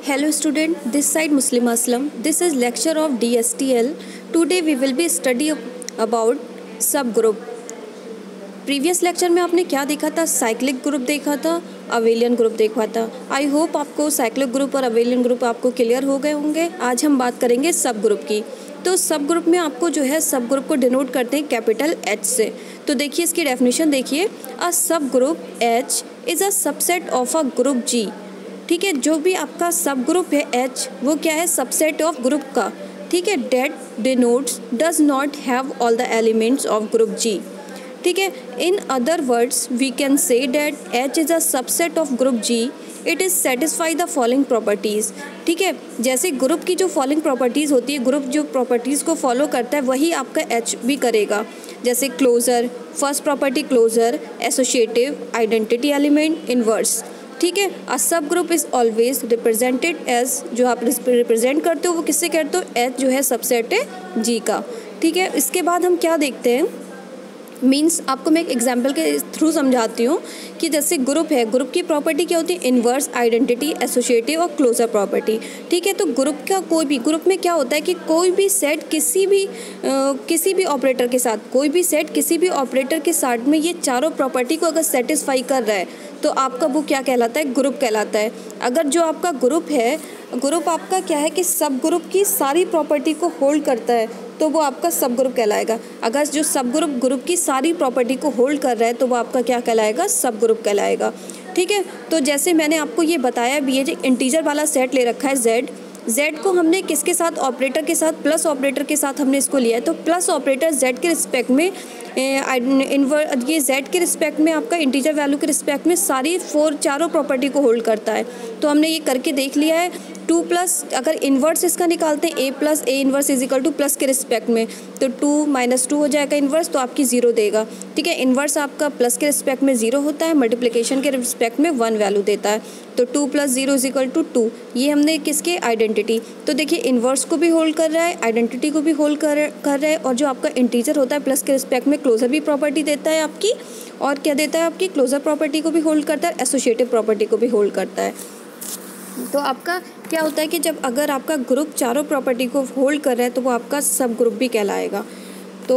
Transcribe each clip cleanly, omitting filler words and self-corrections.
Hello student, this side Muslim Aslam. This is lecture of DSTL. Today we will be study about subgroup. Previous lecture में आपने क्या देखा था? Cyclic group देखा था, abelian group देखा था. आई होप आपको साइक्लिक ग्रुप और अवेलियन ग्रुप आपको क्लियर हो गए होंगे. आज हम बात करेंगे सब ग्रुप की. तो सब ग्रुप में आपको जो है सब ग्रुप को डिनोट करते हैं कैपिटल एच से. तो देखिए इसकी डेफिनेशन देखिए. A subgroup H is a subset of a group G. ठीक है, जो भी आपका सब ग्रुप है एच वो क्या है? सबसेट ऑफ ग्रुप का. ठीक है, that denotes does not have all the elements of group G. ठीक है, in other words we can say that H is a subset of group G. It is satisfy the following properties. ठीक है, जैसे group की जो following properties होती है, group जो प्रॉपर्टीज़ को फॉलो करता है वही आपका एच भी करेगा. जैसे closure, first property closure, associative, identity element, inverse. ठीक है, a subgroup is always represented as, जो आप रिप्रेजेंट करते हो वो किससे करते हो? एच जो है सबसेट है जी का. ठीक है, इसके बाद हम क्या देखते हैं, मीन्स आपको मैं एक एग्जाम्पल के थ्रू समझाती हूँ कि जैसे ग्रुप है, ग्रुप की प्रॉपर्टी क्या होती है? इन्वर्स, आइडेंटिटी, एसोसिएटिव और क्लोजर प्रॉपर्टी. ठीक है, तो ग्रुप का कोई भी, ग्रुप में क्या होता है कि कोई भी सेट किसी भी ऑपरेटर के साथ, कोई भी सेट किसी भी ऑपरेटर के साथ में ये चारों प्रॉपर्टी को अगर सेटिस्फाई कर रहा है तो आपका वो क्या कहलाता है? ग्रुप कहलाता है. अगर जो आपका ग्रुप है, ग्रुप आपका क्या है कि सब ग्रुप की सारी प्रॉपर्टी को होल्ड करता है तो वो आपका सब ग्रुप कहलाएगा. अगर जो सब ग्रुप की सारी प्रॉपर्टी को होल्ड कर रहा है तो वो आपका क्या कहलाएगा? सब ग्रुप कहलाएगा. ठीक है, तो जैसे मैंने आपको ये बताया भी है, जो इंटीजर वाला सेट ले रखा है जेड को हमने किसके साथ? ऑपरेटर के साथ, प्लस ऑपरेटर के साथ हमने इसको लिया है. तो प्लस ऑपरेटर जेड के रिस्पेक्ट में ये जेड के रिस्पेक्ट में आपका इंटीजर वैल्यू के रिस्पेक्ट में सारी चारों प्रॉपर्टी को होल्ड करता है. तो हमने ये करके देख लिया है. 2 प्लस अगर इन्वर्स इसका निकालते हैं, A plus A inverse is equal to plus के रिस्पेक्ट में, तो 2 - 2 हो जाएगा इन्वर्स, तो आपकी 0 देगा. ठीक है, इन्वर्स आपका प्लस के रिस्पेक्ट में 0 होता है, मल्टीप्लिकेशन के रिस्पेक्ट में 1 वैल्यू देता है. तो 2 + 0 इज इक्वल टू 2. ये हमने किसके? आइडेंटिटी. तो देखिए इन्वर्स को भी होल्ड कर रहा है, आइडेंटिटी को भी होल्ड कर रहा है, और जो आपका इंटीजर होता है प्लस के रिस्पेक्ट में क्लोजर भी प्रॉपर्टी देता है आपकी, और क्या देता है? आपकी क्लोजर प्रॉपर्टी को भी होल्ड करता है, एसोसिएटिव प्रॉपर्टी को भी होल्ड करता है. तो आपका क्या होता है कि जब अगर आपका ग्रुप चारों प्रॉपर्टी को होल्ड कर रहा है तो वो आपका सब ग्रुप भी कहलाएगा. तो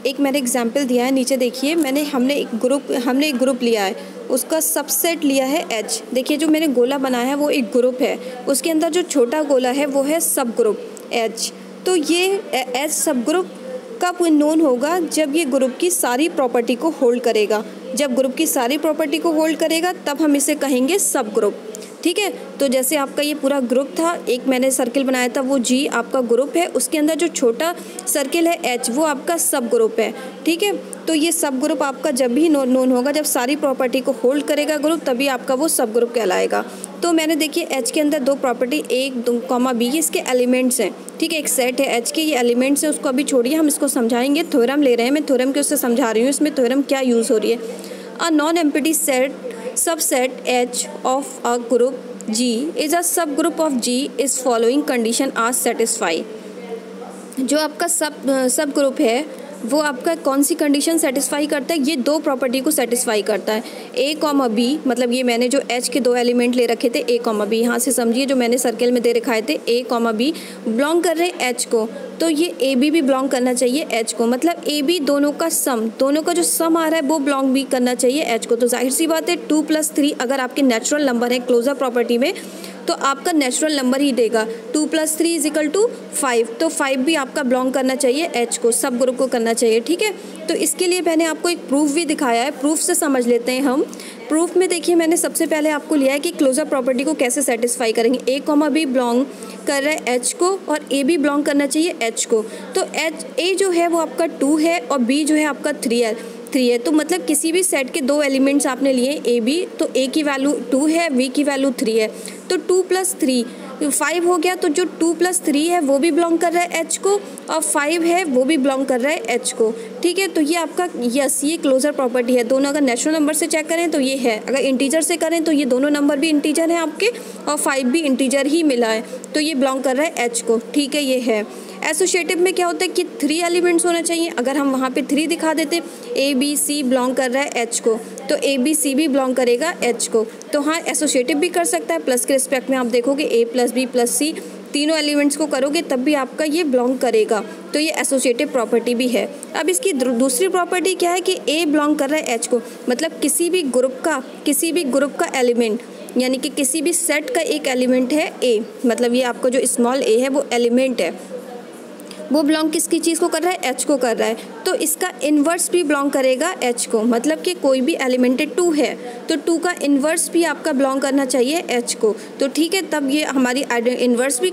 एक मैंने एग्जांपल दिया है, नीचे देखिए. हमने एक ग्रुप लिया है, उसका सबसेट लिया है एच. देखिए जो मैंने गोला बनाया है वो एक ग्रुप है, उसके अंदर जो छोटा गोला है वो है सब ग्रुप एच. तो ये एच सब ग्रुप कब नोन होगा? जब ये ग्रुप की सारी प्रॉपर्टी को होल्ड करेगा. जब ग्रुप की सारी प्रॉपर्टी को होल्ड करेगा तब हम इसे कहेंगे सब ग्रुप. ठीक है, तो जैसे आपका ये पूरा ग्रुप था, एक मैंने सर्किल बनाया था, वो जी आपका ग्रुप है, उसके अंदर जो छोटा सर्किल है एच वो आपका सब ग्रुप है. ठीक है, तो ये सब ग्रुप आपका जब भी नोन होगा, जब सारी प्रॉपर्टी को होल्ड करेगा ग्रुप, तभी आपका वो सब ग्रुप कहलाएगा. तो मैंने देखिए एच के अंदर दो प्रॉपर्टी, 1, 2, बी, ये इसके एलिमेंट्स हैं. ठीक है, एक सेट है एच के, ये एलिमेंट्स है, उसको अभी छोड़िए, हम इसको समझाएंगे. थ्योरम ले रहे हैं, मैं थ्योरम के उससे समझा रही हूँ, इसमें थ्योरम क्या यूज़ हो रही है. A non empty set subset H of a group G is a subgroup of G is following condition are satisfy. जो आपका सब ग्रुप है वो आपका कौन सी कंडीशन सेटिस्फाई करता है? ये दो प्रॉपर्टी को सेटिस्फाई करता है, A, B. मतलब ये मैंने जो H के दो एलिमेंट ले रखे थे A, B, यहाँ से समझिए जो मैंने सर्किल में दे रखाए थे A, B बिलोंग कर रहे हैं H को, तो ये AB भी बिलोंग करना चाहिए H को. मतलब AB दोनों का सम, दोनों का जो सम आ रहा है वो बिलोंग भी करना चाहिए H को. तो जाहिर सी बात है 2 + 3 अगर आपके नेचुरल नंबर है क्लोजर प्रॉपर्टी में तो आपका नेचुरल नंबर ही देगा. 2 + 3 = 5, तो 5 भी आपका बिलोंग करना चाहिए H को, सब ग्रुप को करना चाहिए. ठीक है, तो इसके लिए मैंने आपको एक प्रूफ भी दिखाया है, प्रूफ से समझ लेते हैं हम. प्रूफ में देखिए मैंने सबसे पहले आपको लिया है कि क्लोजर प्रॉपर्टी को कैसे सेटिस्फाई करेंगे. A, B बिलोंग कर रहा है H को और A भी बिलोंग करना चाहिए H को. तो A जो है वो आपका 2 है और B जो है आपका 3 है. तो मतलब किसी भी सेट के दो एलिमेंट्स आपने लिए A, B, तो A की वैल्यू 2 है, B की वैल्यू 3 है. तो 2 + 3 5 हो गया. तो जो 2 + 3 है वो भी बिलोंग कर रहा है H को, और 5 है वो भी बिलोंग कर रहा है H को. ठीक है, तो ये आपका ये क्लोजर प्रॉपर्टी है. दोनों अगर नेचुरल नंबर से चेक करें तो ये है, अगर इंटीजर से करें तो ये दोनों नंबर भी इंटीजर हैं आपके, और 5 भी इंटीजर ही मिला है, तो ये बिलोंग कर रहा है H को. ठीक है, ये है. एसोसिएटिव में क्या होता है कि 3 एलिमेंट्स होना चाहिए। अगर हम वहाँ पे 3 दिखा देते, ABC बिलोंग कर रहा है H को, तो ABC भी बिलोंग करेगा H को। तो हाँ, एसोसिएटिव भी कर सकता है। प्लस के रिस्पेक्ट में आप देखोगे A plus B plus C तीनों एलिमेंट्स को करोगे तब भी आपका ये बिलोंग करेगा, तो ये एसोसिएटिव प्रॉपर्टी भी है। अब इसकी दूसरी प्रॉपर्टी क्या है कि A बिलोंग कर रहा है H को, मतलब किसी भी ग्रुप का एलिमेंट, यानी कि किसी भी सेट का एक एलिमेंट है A, मतलब ये आपका जो स्मॉल a है वो एलिमेंट है, वो बिलोंग किसकी चीज़ को कर रहा है, H को कर रहा है, तो इसका इन्वर्स भी बिलोंग करेगा H को। मतलब कि कोई भी एलिमेंट 2 है तो 2 का इन्वर्स भी आपका बिलोंग करना चाहिए H को। तो ठीक है, तब ये हमारी इन्वर्स भी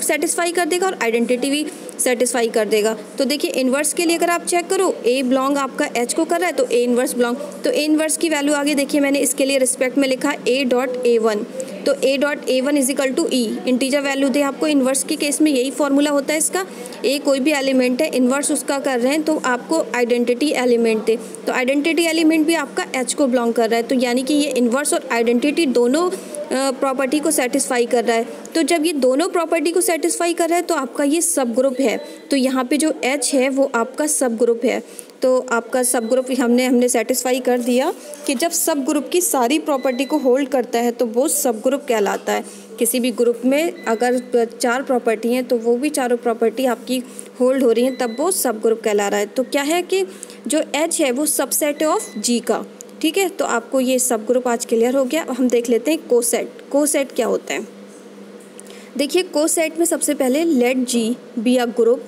सेटिस्फाई कर देगा और आइडेंटिटी भी सेटिस्फाई कर देगा। तो देखिए इन्वर्स के लिए अगर आप चेक करो, A बिलोंग आपका H को कर रहा है तो A इन्वर्स बिलोंग, तो A इन्वर्स की वैल्यू आगे देखिए मैंने इसके लिए रिस्पेक्ट में लिखा A.A1, तो A.A1 is equal to E, integer value दे आपको। इन्वर्स के केस में यही फॉर्मूला होता है इसका, A कोई भी एलिमेंट है, इन्वर्स उसका कर रहे हैं तो आपको आइडेंटिटी एलिमेंट दे, तो आइडेंटिटी एलिमेंट भी आपका H को बिलोंग कर रहा है, तो यानी कि ये इन्वर्स और आइडेंटिटी दोनों प्रॉपर्टी को सेटिस्फाई कर रहा है। तो जब ये दोनों प्रॉपर्टी को सेटिस्फाई कर रहा है तो आपका ये सब ग्रुप है। तो यहाँ पे जो H है वो आपका सब ग्रुप है। तो आपका सब ग्रुप हमने सेटिस्फाई कर दिया कि जब सब ग्रुप की सारी प्रॉपर्टी को होल्ड करता है तो वो सब ग्रुप कहलाता है। किसी भी ग्रुप में अगर 4 प्रॉपर्टी हैं तो वो भी चारों प्रॉपर्टी आपकी होल्ड हो रही हैं, तब वो सब ग्रुप कहला रहा है। तो क्या है कि जो H है वो सबसेट है ऑफ G का। ठीक है, तो आपको ये सब ग्रुप आज क्लियर हो गया। हम देख लेते हैं कोसेट। कोसेट क्या होता है, देखिए कोसेट में सबसे पहले let G be a group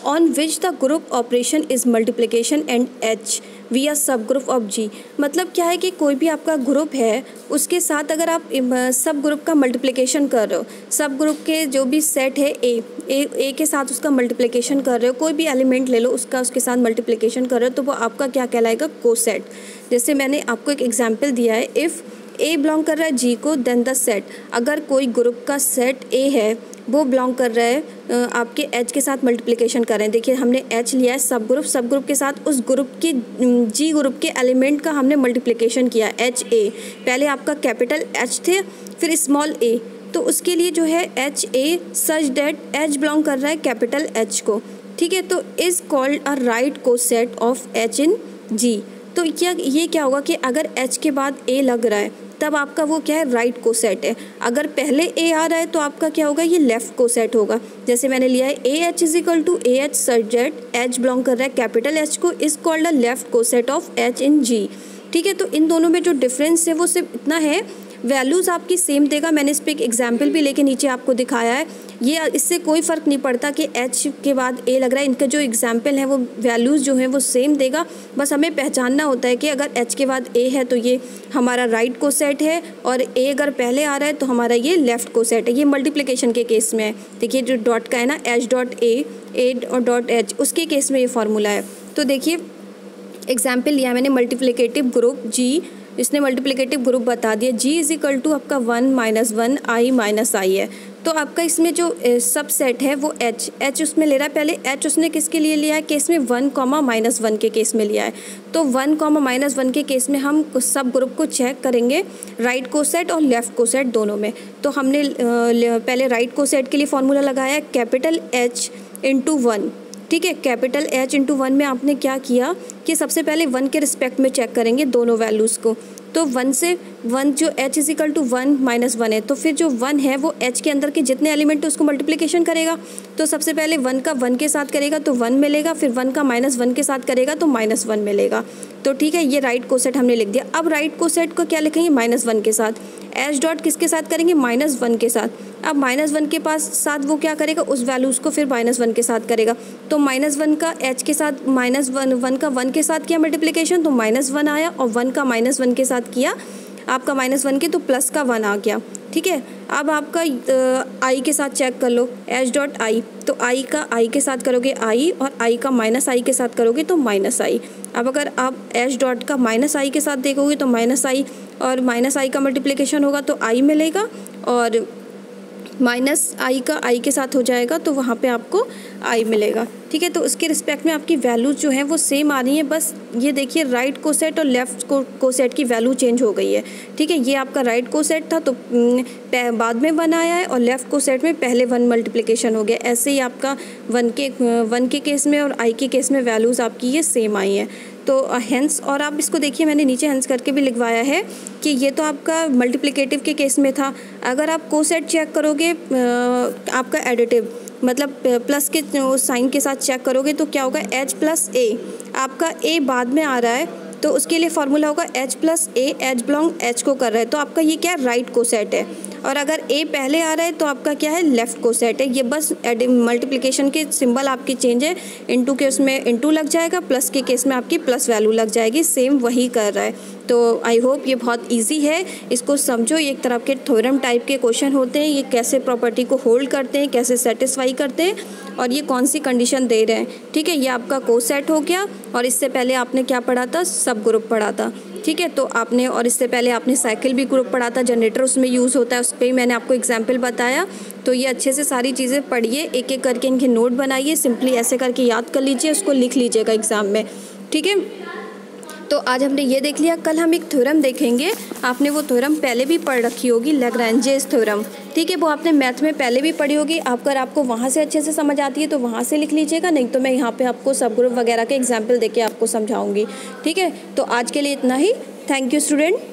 on which the group operation is multiplication and H we are subgroup of G। मतलब क्या है कि कोई भी आपका ग्रुप है उसके साथ अगर आप सब ग्रुप का मल्टीप्लिकेशन कर रहे हो, सब ग्रुप के जो भी सेट है A के साथ उसका मल्टीप्लिकेशन कर रहे हो, कोई भी एलिमेंट ले लो उसके साथ मल्टीप्लिकेशन कर रहे हो, तो वो आपका क्या कहलाएगा, कोसेट। जैसे मैंने आपको एक एग्जाम्पल दिया है, इफ़ A बिलोंग कर रहा है G को देन द सेट, अगर कोई ग्रुप का सेट A है वो बिलोंग कर रहा है आपके H के साथ मल्टीप्लिकेशन कर रहे हैं। देखिए हमने H लिया है सब ग्रुप के साथ उस ग्रुप के G ग्रुप के एलिमेंट का हमने मल्टीप्लिकेशन किया HA, पहले आपका कैपिटल H थे फिर स्मॉल a, तो उसके लिए जो है HA such that H belong कर रहा है कैपिटल H को। ठीक है, तो is called a right coset of H in G। तो ये क्या होगा कि अगर H के बाद A लग रहा है तब आपका वो क्या है, राइट कोसेट है। अगर पहले A आ रहा है तो आपका क्या होगा, ये लेफ़्ट कोसेट होगा। जैसे मैंने लिया है AH is equal to AH such that H belong कर रहा है कैपिटल H को, is called a left coset of H in G। ठीक है, तो इन दोनों में जो डिफरेंस है वो सिर्फ इतना है, वैल्यूज़ आपकी सेम देगा। मैंने इस पर एक एग्जाम्पल भी लेके नीचे आपको दिखाया है, ये इससे कोई फ़र्क नहीं पड़ता कि H के बाद A लग रहा है, इनका जो एग्जाम्पल है वो वैल्यूज़ जो हैं वो सेम देगा। बस हमें पहचानना होता है कि अगर H के बाद A है तो ये हमारा राइट कोसेट है, और A अगर पहले आ रहा है तो हमारा ये लेफ़्ट कोसेट है। ये मल्टीप्लिकेशन के केस में है। देखिए जो डॉट का है ना, H dot A dot H, उसके केस में ये फार्मूला है। तो देखिए एग्जाम्पल लिया मैंने मल्टीप्लिकेटिव ग्रुप G, इसने मल्टीप्लिकेटिव ग्रुप बता दिया। G इज इक्वल टू आपका 1 - 1 I - I है। तो आपका इसमें जो सब सेट है वो H उसमें ले रहा है। पहले H उसने किसके लिए लिया है, केस में 1, -1 के केस में लिया है। तो 1, -1 के केस में हम सब ग्रुप को चेक करेंगे राइट कोसेट और लेफ़्ट कोसेट दोनों में। तो हमने पहले राइट कोसेट के लिए फार्मूला लगाया कैपिटल H इंटू 1। ठीक है, कैपिटल H इंटू 1 में आपने क्या किया कि सबसे पहले 1 के रिस्पेक्ट में चेक करेंगे दोनों वैल्यूज़ को। तो 1 से 1 जो H इज इक्वल टू 1 - 1 है, तो फिर जो 1 है वो H के अंदर के जितने एलिमेंट है उसको मल्टीप्लिकेशन करेगा। तो सबसे पहले 1 का 1 के साथ करेगा तो 1 मिलेगा, फिर 1 का -1 के साथ करेगा तो -1 मिलेगा। तो ठीक है, ये राइट कोसेट हमने लिख दिया। अब राइट कोसेट को क्या लिखेंगे, -1 के साथ। H डॉट किसके साथ करेंगे, -1 के साथ। अब -1 के साथ वो क्या करेगा, उस वैल्यूज़ को फिर -1 के साथ करेगा। तो -1 का H के साथ -1 का 1 के साथ किया मल्टीप्लिकेशन तो -1 आया, और 1 का -1 के साथ किया आपका -1 के तो प्लस का 1 आ गया। ठीक है, अब आपका I के साथ चेक कर लो, H डॉट I, तो I का I के साथ करोगे I, और I का -I के साथ करोगे तो -I। अब अगर आप H डॉट का -I के साथ देखोगे तो -I और -I का मल्टीप्लिकेशन होगा तो I मिलेगा, और माइनस आई का आई के साथ हो जाएगा तो वहाँ पे आपको आई मिलेगा। ठीक है, तो उसके रिस्पेक्ट में आपकी वैल्यूज जो है वो सेम आ रही है, बस ये देखिए राइट कोसेट और लेफ्ट कोसेट की वैल्यू चेंज हो गई है। ठीक है, ये आपका राइट कोसेट था तो बाद में 1 आया है और लेफ्ट कोसेट में पहले 1 मल्टीप्लिकेशन हो गया। ऐसे ही आपका 1 के केस में और आई के केस में वैल्यूज़ आपकी ये सेम आई हैं। तो हेंस, और आप इसको देखिए मैंने नीचे हेंस करके भी लिखवाया है कि ये तो आपका मल्टीप्लिकेटिव के केस में था। अगर आप कोसेट चेक करोगे आपका एडिटिव मतलब प्लस के साइन के साथ चेक करोगे तो क्या होगा, एच प्लस ए। आपका ए बाद में आ रहा है तो उसके लिए फॉर्मूला होगा एच प्लस ए, एच बिलोंग एच को कर रहा है तो आपका ये क्या है, राइट कोसेट है। और अगर ए पहले आ रहा है तो आपका क्या है, लेफ्ट कोसेट है। ये बस मल्टीप्लिकेशन के सिंबल आपकी चेंज है, इनटू के उसमें इनटू लग जाएगा, प्लस के केस में आपकी प्लस वैल्यू लग जाएगी, सेम वही कर रहा है। तो आई होप ये बहुत इजी है, इसको समझो। ये एक तरह के थ्योरम टाइप के क्वेश्चन होते हैं, ये कैसे प्रॉपर्टी को होल्ड करते हैं, कैसे सेटिस्फाई करते हैं और ये कौन सी कंडीशन दे रहे हैं। ठीक है, ये आपका कोसेट हो गया और इससे पहले आपने क्या पढ़ा था, सब ग्रुप पढ़ा था। ठीक है, तो आपने, और इससे पहले आपने साइकिल भी ग्रुप पढ़ा था, जनरेटर उसमें यूज़ होता है, उस पर ही मैंने आपको एग्जाम्पल बताया। तो ये अच्छे से सारी चीज़ें पढ़िए, एक एक करके इनके नोट बनाइए, सिंपली ऐसे करके याद कर लीजिए, उसको लिख लीजिएगा एग्ज़ाम में। ठीक है, तो आज हमने ये देख लिया। कल हम एक थ्योरम देखेंगे, आपने वो थ्योरम पहले भी पढ़ रखी होगी, लैग्रेंजेस थ्योरम। ठीक है, वो आपने मैथ में पहले भी पढ़ी होगी। अगर आपको वहाँ से अच्छे से समझ आती है तो वहाँ से लिख लीजिएगा, नहीं तो मैं यहाँ पे आपको सब ग्रुप वगैरह के एग्जाम्पल देके आपको समझाऊंगी। ठीक है, तो आज के लिए इतना ही। Thank you student.